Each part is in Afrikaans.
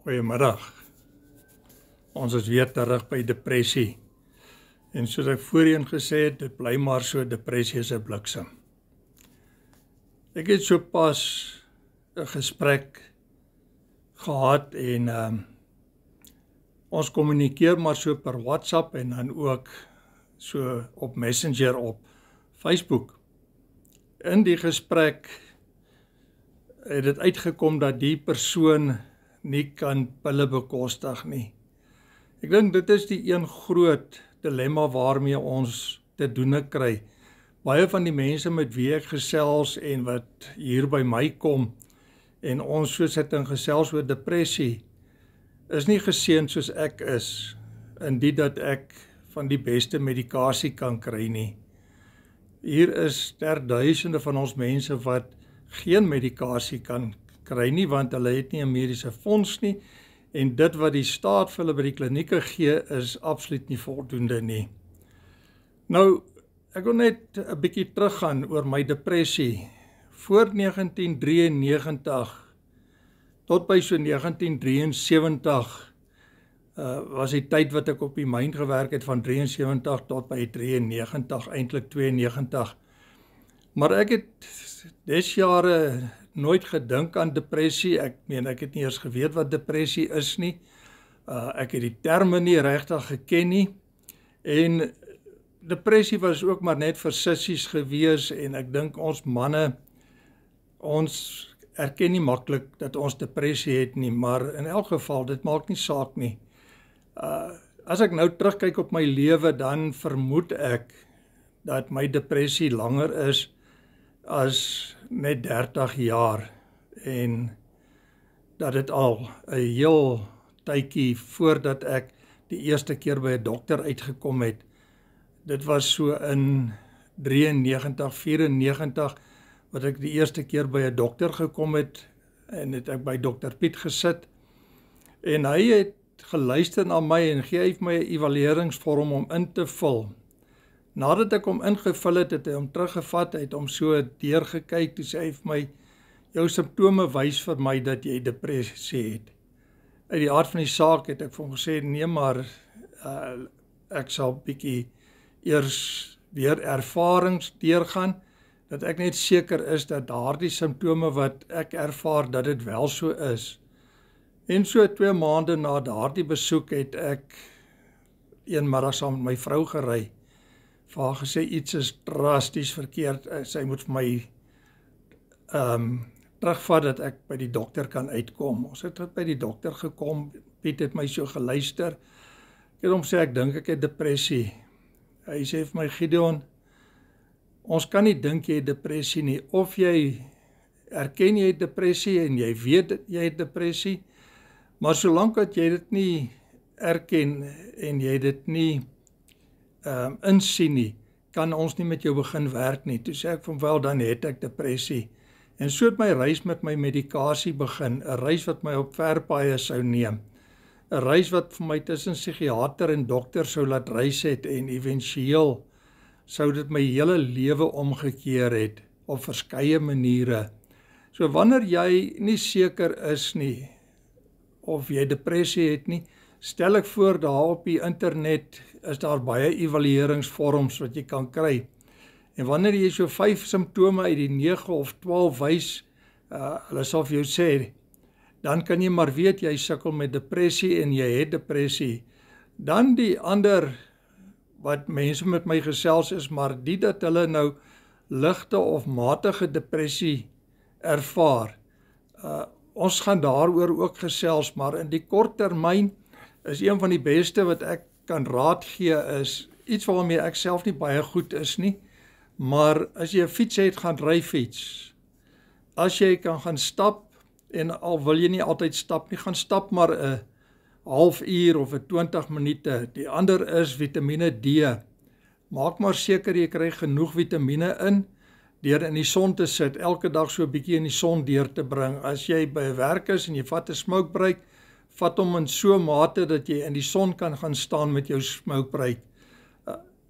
Goeiemiddag. Ons is weer terug by depressie. En soos ek voorheen gesê het, dit bly maar so, depressie is 'n bliksem. Ek het so pas 'n gesprek gehad en ons kommunikeer maar so per WhatsApp en dan ook so op Messenger op Facebook. In die gesprek het dit uitgekom dat die persoon nie kan pille bekostig nie. Ek dink dit is die een groot dilemma waarmee ons te doen kry. Baie van die mense met wie ek gesels en wat hier by my kom en ons so sit en gesels oor depressie, is nie geseën soos ek is, in die dat ek van die beste medikasie kan kry nie. Hier is duisende van ons mense wat geen medikasie kan kry nie, want hulle het nie 'n mediese fonds nie, en dit wat die staat vir hulle by die klinieke gee, is absoluut nie voldoende nie. Nou, ek wil net 'n bietjie teruggaan oor my depressie. Voor 1993 tot by so 1973 was die tyd wat ek op die myn gewerk het, van 73 tot by 93, eintlik 92. Maar ek het desjare nooit gedink aan depressie. Ek het nie eers geweet wat depressie is nie. Ek het die terme nie regtig geken nie. En depressie was ook maar net vir sissies gewees, en ek dink ons manne, ons erken nie maklik dat ons depressie het nie, maar in elk geval, dit maak nie saak nie. As ek nou terugkyk op my lewe, dan vermoed ek dat my depressie langer is as net 30 jaar, en dat dit al 'n heel tydjie voordat ek die eerste keer by 'n dokter uitgekom het. Dit was so in 93, 94 wat ek die eerste keer by 'n dokter gekom het, en het ek by dokter Piet gesit, en hy het geluister na my en gee my 'n evalueringsvorm om in te vul. Nadat ek hom ingevul het, het hy hom teruggevat, hy het hom so deurgekyk, toe sê hy vir my, jou simptome wys vir my dat jy depressie het. Uit die aard van die saak het ek vir hom gesê, nee, maar ek sal bietjie eers weer ervarings deurgaan, dat ek net seker is dat daardie simptome wat ek ervaar, dat dit wel so is. En so 2 maande na daardie besoek het ek een middag saam met my vrou gery, vir haar gesê iets is drasties verkeerd, sy moet vir my terugvat dat ek by die dokter kan uitkom. Ons het by die dokter gekom, Piet het my so geluister, ek het hom sê, ek dink ek het depressie. Hy sê vir my, Gideon, ons kan nie dink jy het depressie nie, of jy erken jy het depressie en jy weet jy het depressie, maar solank dat jy dit nie erken en jy dit nie insien nie, kan ons nie met jou begin werk nie. Toe sê ek van wel, dan het ek depressie. En so het my reis met my medikasie begin, 'n reis wat my op verpaaie sou neem, 'n reis wat vir my tussen psigiater en dokter sou laat reis het, en éventueel sou dit my hele lewe omgekeer het, op verskeie maniere. So wanneer jy nie seker is nie, of jy depressie het nie, stel ek voor, daar op die internet is daar baie evalueringsvorms wat jy kan kry. En wanneer jy so 5 simptome uit die 9 of 12 wys, hulle sal vir jou sê, dan kan jy maar weet jy sukkel met depressie en jy het depressie. Dan die ander wat mense met my gesels is, maar die dat hulle nou ligte of matige depressie ervaar. Ons gaan daaroor ook gesels, maar in die kort termyn is een van die beste wat ek kan raad gee is iets waarmee ek self nie baie goed is nie, maar as jy 'n fiets het, gaan ry fiets. As jy kan gaan stap, en al wil jy nie altyd stap nie, gaan stap maar 'n halfuur of 20 minute. Die ander is Vitamiene D. Maak maar seker jy kry genoeg vitamiene deur in die son te sit, elke dag so 'n bietjie in die son deur te bring. As jy by 'n werk is en jy vat 'n smoke break, vat hom in so mate dat jy in die son kan gaan staan met jou smoke break.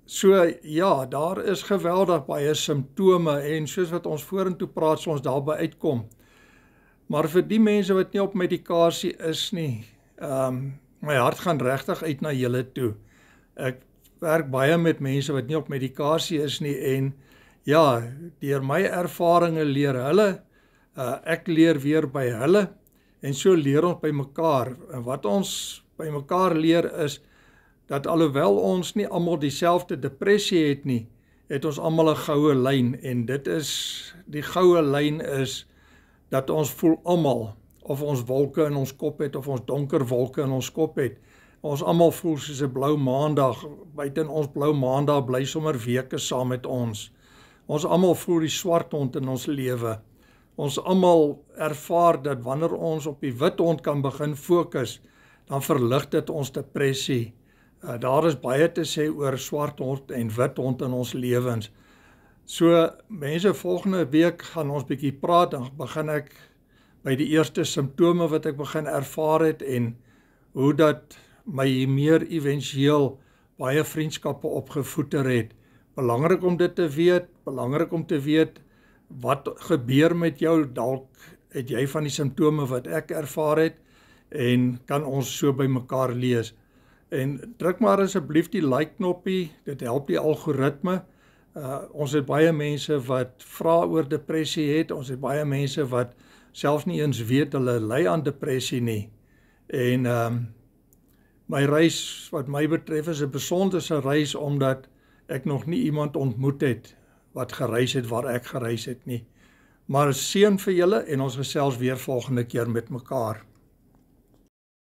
So ja, daar is geweldig baie simptome, en soos wat ons vorentoe praat, so ons daarby uitkom. Maar vir die mense wat nie op medikasie is nie, my hart gaan regtig uit na julle toe. Ek werk baie met mense wat nie op medikasie is nie en ja, deur my ervarings leer hulle, ek leer weer by hulle en so leer ons by mekaar. En wat ons by mekaar leer is dat alhoewel ons nie almal dieselfde depressie het nie, het ons almal 'n goue lyn en die goue lyn is dat ons voel almal, of ons wolke in ons kop het, of ons donker wolke in ons kop het, ons almal voel soos 'n blou maandag, buiten ons blou maandag bly sommer weke saam met ons. Ons almal voel die swart hond in ons lewe. Ons almal ervaar dat wanneer ons op die wit hond kan begin fokus, dan verlig dit ons depressie. Daar is baie te sê oor swart hond en wit hond in ons lewens. So mense, volgende week gaan ons bietjie praat, dan begin ek by die eerste simptome wat ek begin ervaar het en hoe dat my meer éventueel baie vriendskappe opgevoeder het. Belangrik om dit te weet, belangrik om te weet wat gebeur met jou, dalk het jy van die simptome wat ek ervaar het en kan ons so by mekaar lees. En druk maar asseblief die like knoppie, dit help die algoritme. Ons het baie mense wat vra oor depressie het, ons het baie mense wat selfs nie eens weet hulle ly aan depressie nie. En my reis wat my betref is 'n besondere reis omdat ek nog nie iemand ontmoet het wat gereis het waar ek gereis het nie. Maar seën vir julle en ons gesels weer volgende keer met mekaar.